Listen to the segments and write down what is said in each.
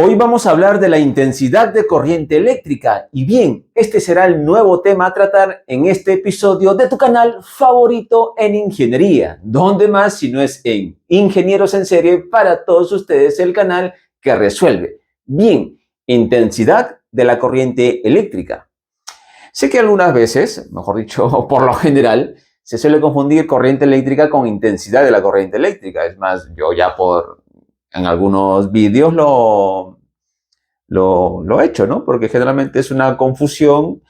Hoy vamos a hablar de la intensidad de corriente eléctrica y bien, este será el nuevo tema a tratar en este episodio de tu canal favorito en ingeniería. ¿Dónde más si no es en Ingenieros en Serie para todos ustedes, el canal que resuelve? Bien, intensidad de la corriente eléctrica. Sé que algunas veces, mejor dicho, por lo general, se suele confundir corriente eléctrica con intensidad de la corriente eléctrica. Es más, yo ya en algunos vídeos lo he hecho, ¿no? Porque generalmente es una confusión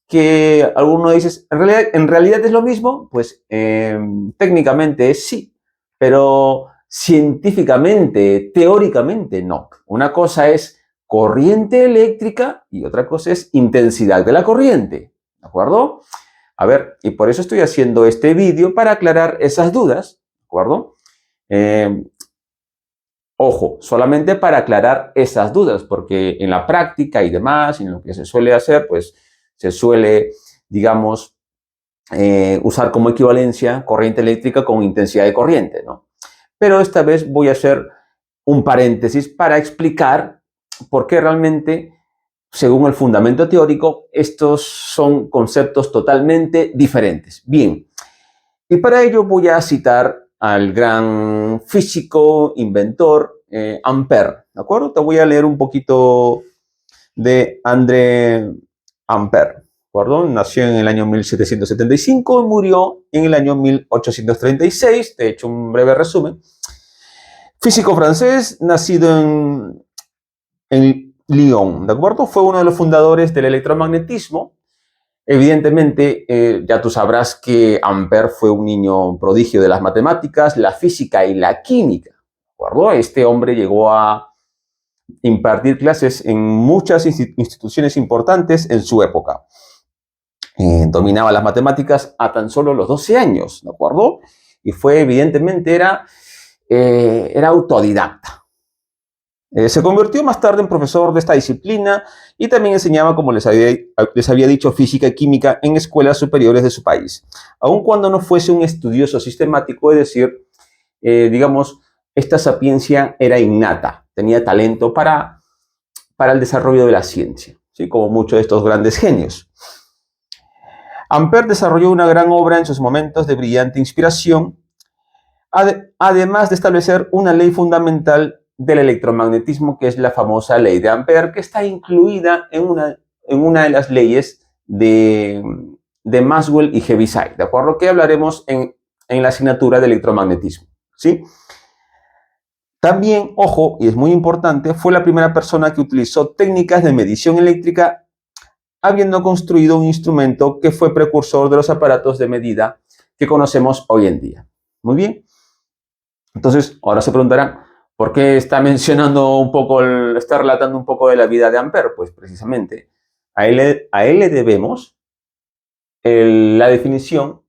que alguno dice, ¿en realidad es lo mismo? Pues técnicamente sí, pero científicamente, teóricamente no. Una cosa es corriente eléctrica y otra cosa es intensidad de la corriente, ¿de acuerdo? A ver, y por eso estoy haciendo este vídeo para aclarar esas dudas, ¿de acuerdo? Ojo, solamente para aclarar esas dudas, porque en la práctica y demás, en lo que se suele hacer, pues se suele, digamos, usar como equivalencia corriente eléctrica con intensidad de corriente, ¿no? Pero esta vez voy a hacer un paréntesis para explicar por qué realmente, según el fundamento teórico, estos son conceptos totalmente diferentes. Bien, y para ello voy a citar al gran físico, inventor, Ampère, ¿de acuerdo? Te voy a leer un poquito de André Ampère, ¿de acuerdo? Nació en el año 1775 y murió en el año 1836. Te he hecho un breve resumen. Físico francés, nacido en Lyon, ¿de acuerdo? Fue uno de los fundadores del electromagnetismo. Evidentemente, ya tú sabrás que Ampère fue un niño prodigio de las matemáticas, la física y la química, ¿de acuerdo? Este hombre llegó a impartir clases en muchas instituciones importantes en su época. Dominaba las matemáticas a tan solo los 12 años, ¿de acuerdo? Y evidentemente, era autodidacta. Se convirtió más tarde en profesor de esta disciplina y también enseñaba, como les había dicho, física y química en escuelas superiores de su país. Aun cuando no fuese un estudioso sistemático, es decir, digamos, esta sapiencia era innata, tenía talento para el desarrollo de la ciencia, ¿sí? Como muchos de estos grandes genios. Ampère desarrolló una gran obra en sus momentos de brillante inspiración, además de establecer una ley fundamental del electromagnetismo, que es la famosa ley de Ampère, que está incluida en una de las leyes de Maxwell y Heaviside, ¿de acuerdo? Que hablaremos en la asignatura de electromagnetismo, ¿sí? También, ojo, y es muy importante, fue la primera persona que utilizó técnicas de medición eléctrica, habiendo construido un instrumento que fue precursor de los aparatos de medida que conocemos hoy en día. Muy bien. Entonces, ahora se preguntarán, ¿por qué está está relatando un poco de la vida de Ampère? Pues precisamente a él le debemos la definición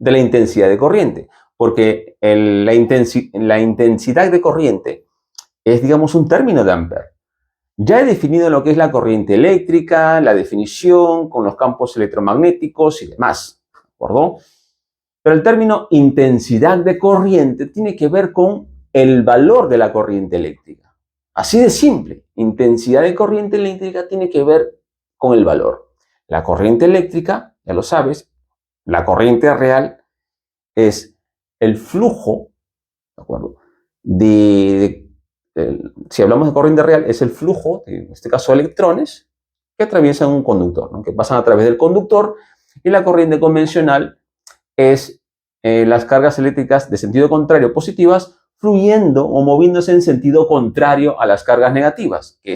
de la intensidad de corriente, porque la intensidad de corriente es, digamos, un término de Ampère. Ya he definido lo que es la corriente eléctrica, la definición con los campos electromagnéticos y demás, ¿de acuerdo? Pero el término intensidad de corriente tiene que ver con el valor de la corriente eléctrica. Así de simple. Intensidad de corriente eléctrica tiene que ver con el valor. La corriente eléctrica, ya lo sabes, la corriente real es el flujo, ¿de acuerdo? Si hablamos de corriente real, es el flujo, en este caso electrones, que atraviesan un conductor, ¿no? Que pasan a través del conductor, y la corriente convencional es las cargas eléctricas de sentido contrario positivas fluyendo o moviéndose en sentido contrario a las cargas negativas, que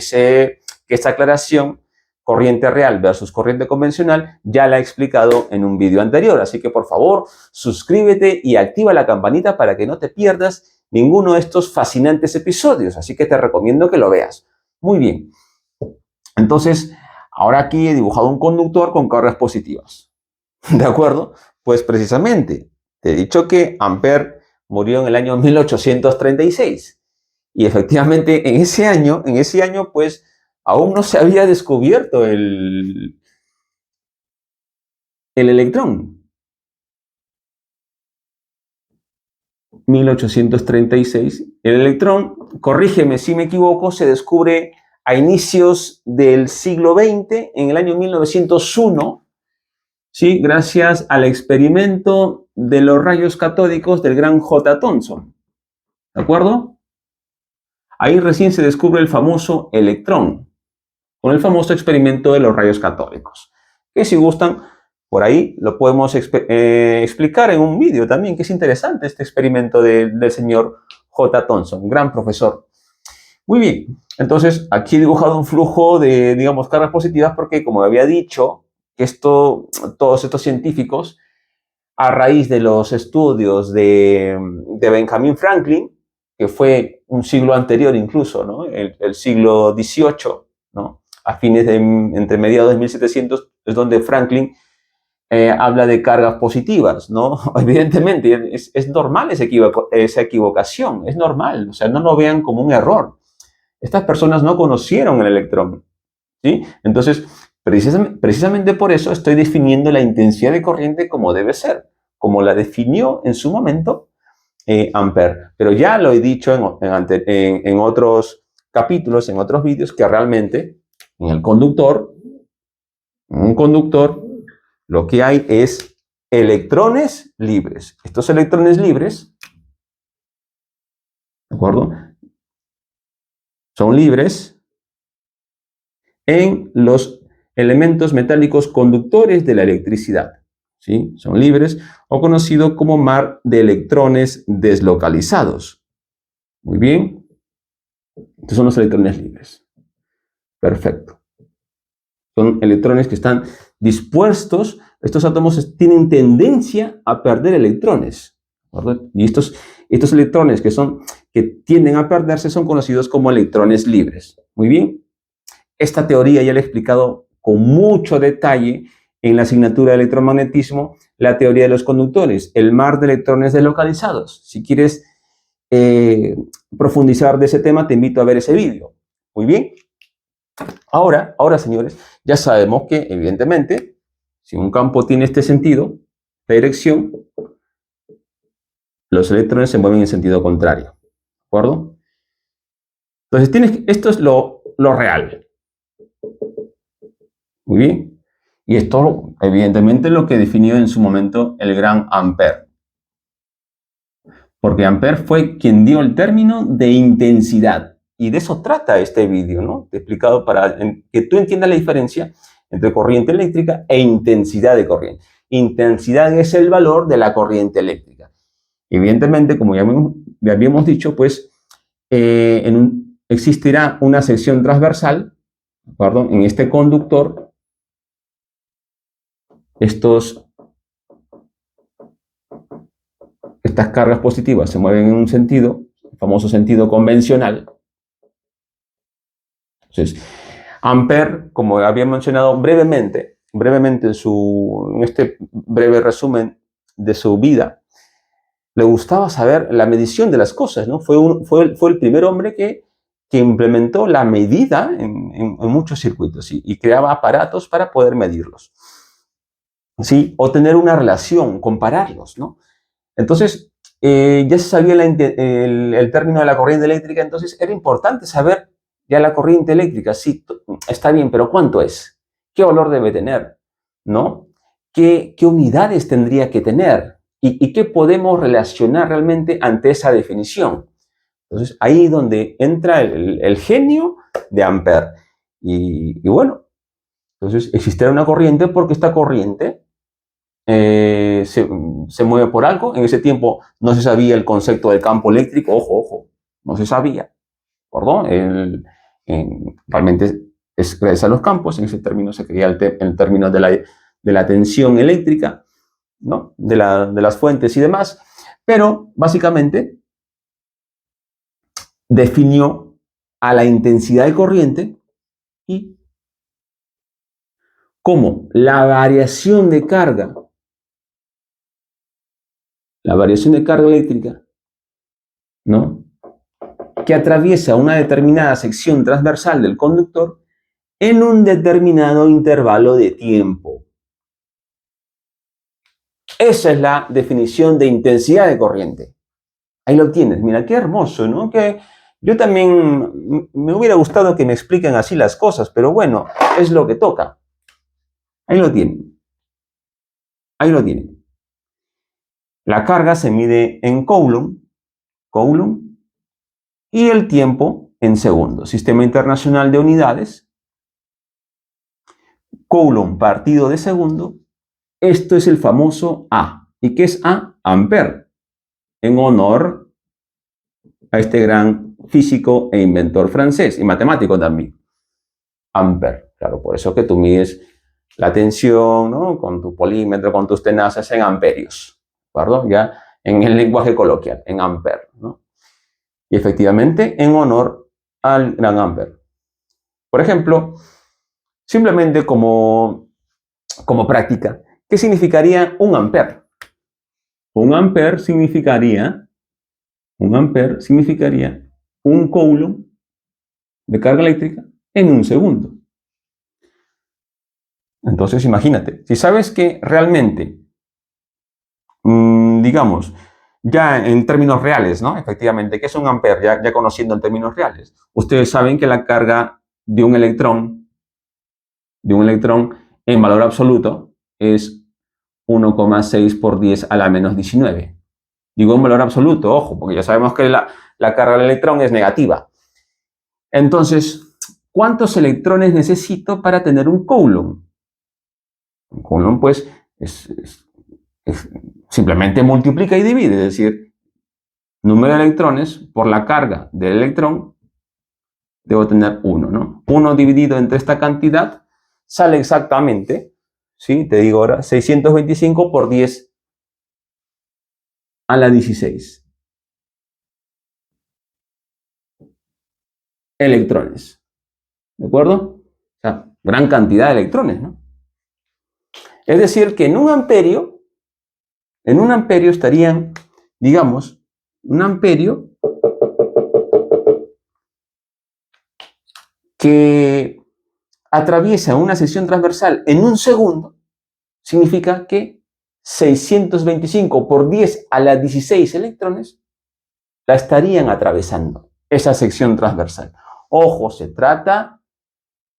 esta aclaración, corriente real versus corriente convencional, ya la he explicado en un vídeo anterior. Así que por favor, suscríbete y activa la campanita para que no te pierdas ninguno de estos fascinantes episodios. Así que te recomiendo que lo veas. Muy bien. Entonces, ahora aquí he dibujado un conductor con cargas positivas. ¿De acuerdo? Pues precisamente, te he dicho que Ampère murió en el año 1836. Y efectivamente, en ese año, pues, aún no se había descubierto el electrón. 1836. El electrón, corrígeme si me equivoco, se descubre a inicios del siglo XX, en el año 1901, ¿sí? Gracias al experimento de los rayos catódicos del gran J. Thomson. ¿De acuerdo? Ahí recién se descubre el famoso electrón, con el famoso experimento de los rayos catódicos. Que si gustan, por ahí lo podemos explicar en un vídeo también, que es interesante este experimento del señor J. Thomson, gran profesor. Muy bien, entonces aquí he dibujado un flujo de, digamos, cargas positivas porque, como había dicho, que todos estos científicos, a raíz de los estudios de Benjamin Franklin, que fue un siglo anterior incluso, ¿no? El siglo XVIII, ¿no? A fines entre mediados de 1700 es donde Franklin habla de cargas positivas, ¿no? Evidentemente, es normal esa equivocación, es normal, o sea, no lo vean como un error. Estas personas no conocieron el electrón, ¿sí? Entonces, precisamente por eso estoy definiendo la intensidad de corriente como debe ser, como la definió en su momento Ampère. Pero ya lo he dicho en otros capítulos, en otros vídeos, que realmente en un conductor, lo que hay es electrones libres. Estos electrones libres, ¿de acuerdo? Son libres en los elementos metálicos conductores de la electricidad, ¿sí? Son libres, o conocido como mar de electrones deslocalizados. Muy bien. Estos son los electrones libres. Perfecto. Son electrones que están dispuestos, estos átomos tienen tendencia a perder electrones, ¿verdad? Y estos electrones que tienden a perderse son conocidos como electrones libres. Muy bien. Esta teoría ya la he explicado con mucho detalle en la asignatura de electromagnetismo, la teoría de los conductores, el mar de electrones deslocalizados. Si quieres profundizar de ese tema, te invito a ver ese vídeo. Muy bien. Ahora, señores, ya sabemos que, evidentemente, si un campo tiene este sentido, esta dirección, los electrones se mueven en sentido contrario. ¿De acuerdo? Entonces, esto es lo real. Muy bien. Y esto, evidentemente, es lo que definió en su momento el gran Ampère. Porque Ampère fue quien dio el término de intensidad. Y de eso trata este vídeo, ¿no? Te he explicado para que tú entiendas la diferencia entre corriente eléctrica e intensidad de corriente. Intensidad es el valor de la corriente eléctrica. Evidentemente, como ya habíamos dicho, pues existirá una sección transversal, ¿de acuerdo? En este conductor, estas cargas positivas se mueven en un sentido, el famoso sentido convencional. Entonces, Ampère, como había mencionado brevemente en este breve resumen de su vida, le gustaba saber la medición de las cosas, ¿no? Fue el primer hombre que implementó la medida en muchos circuitos y creaba aparatos para poder medirlos, ¿sí? O tener una relación, compararlos, ¿no? Entonces, ya se sabía el término de la corriente eléctrica, entonces era importante saber ya la corriente eléctrica. Sí, está bien, pero ¿cuánto es? ¿Qué valor debe tener? ¿No? ¿Qué unidades tendría que tener? ¿Y qué podemos relacionar realmente ante esa definición? Entonces, ahí es donde entra el genio de Ampère. Y bueno, entonces existirá una corriente porque esta corriente se mueve por algo. En ese tiempo no se sabía el concepto del campo eléctrico, ojo, no se sabía, perdón, realmente es gracias a los campos, en ese término se creía el término de la tensión eléctrica, ¿no? de las fuentes y demás, pero básicamente definió a la intensidad de corriente y como la variación de carga eléctrica, ¿no? Que atraviesa una determinada sección transversal del conductor en un determinado intervalo de tiempo. Esa es la definición de intensidad de corriente. Ahí lo tienes. Mira, qué hermoso, ¿no? Que yo también me hubiera gustado que me expliquen así las cosas, pero bueno, es lo que toca. Ahí lo tienen. Ahí lo tienen. La carga se mide en Coulomb, y el tiempo en segundos. Sistema Internacional de Unidades. Coulomb partido de segundo. Esto es el famoso A. ¿Y qué es A? Ampere. En honor a este gran físico e inventor francés y matemático también. Ampere. Claro, por eso que tú mides la tensión, ¿no? Con tu polímetro, con tus tenazas en amperios. ¿De acuerdo? Ya en el lenguaje coloquial, en ampere, ¿no? Y efectivamente en honor al gran Ampere. Por ejemplo, simplemente como práctica, ¿qué significaría un ampere? Un ampere significaría un coulomb de carga eléctrica en un segundo. Entonces, imagínate, si sabes que realmente, digamos, ya en términos reales, ¿no? Efectivamente, ¿qué es un ampere? Ya conociendo en términos reales. Ustedes saben que la carga de un electrón en valor absoluto es 1,6 por 10 a la menos 19. Digo en valor absoluto, ojo, porque ya sabemos que la carga del electrón es negativa. Entonces, ¿cuántos electrones necesito para tener un coulomb? Un coulomb, pues, simplemente multiplica y divide, es decir, número de electrones por la carga del electrón, debo tener 1, ¿no? 1 dividido entre esta cantidad sale exactamente, ¿sí? Te digo ahora, 625 por 10 a la 16 electrones. ¿De acuerdo? O sea, gran cantidad de electrones, ¿no? Es decir, que en un amperio estarían, digamos, un amperio que atraviesa una sección transversal en un segundo, significa que 625 por 10 a la 16 electrones la estarían atravesando, esa sección transversal. Ojo, se trata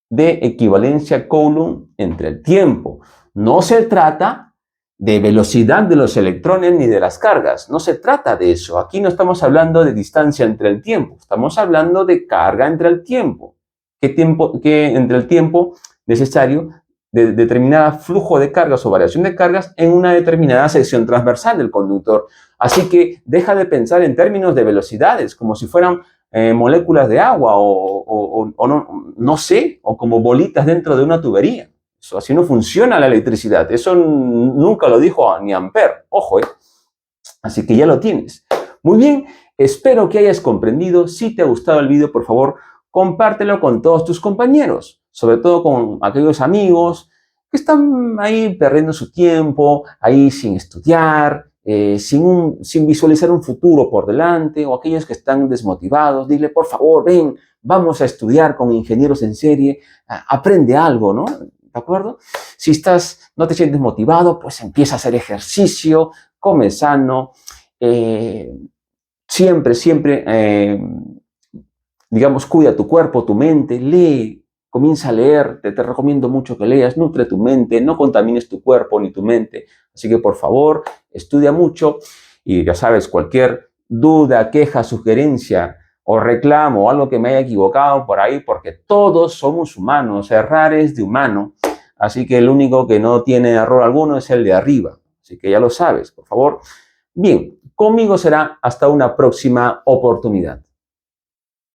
de equivalencia Coulomb entre el tiempo. No se trata de velocidad de los electrones ni de las cargas. No se trata de eso. Aquí no estamos hablando de distancia entre el tiempo. Estamos hablando de carga entre el tiempo. ¿Qué entre el tiempo necesario de determinado flujo de cargas o variación de cargas en una determinada sección transversal del conductor? Así que deja de pensar en términos de velocidades, como si fueran moléculas de agua o no sé, o como bolitas dentro de una tubería. Eso, así no funciona la electricidad. Eso nunca lo dijo ni Ampere. Ojo, ¿eh? Así que ya lo tienes. Muy bien, espero que hayas comprendido. Si te ha gustado el video, por favor, compártelo con todos tus compañeros, sobre todo con aquellos amigos que están ahí perdiendo su tiempo, ahí sin estudiar, sin visualizar un futuro por delante, o aquellos que están desmotivados. Dile, por favor, ven, vamos a estudiar con ingenieros en serie, aprende algo, ¿no? ¿De acuerdo? Si no te sientes motivado, pues empieza a hacer ejercicio, come sano, siempre, digamos, cuida tu cuerpo, tu mente, lee, comienza a leer, te recomiendo mucho que leas, nutre tu mente, no contamines tu cuerpo ni tu mente. Así que, por favor, estudia mucho y ya sabes, cualquier duda, queja, sugerencia o reclamo o algo que me haya equivocado por ahí, porque todos somos humanos, errar es de humano. Así que el único que no tiene error alguno es el de arriba. Así que ya lo sabes, por favor. Bien, conmigo será hasta una próxima oportunidad.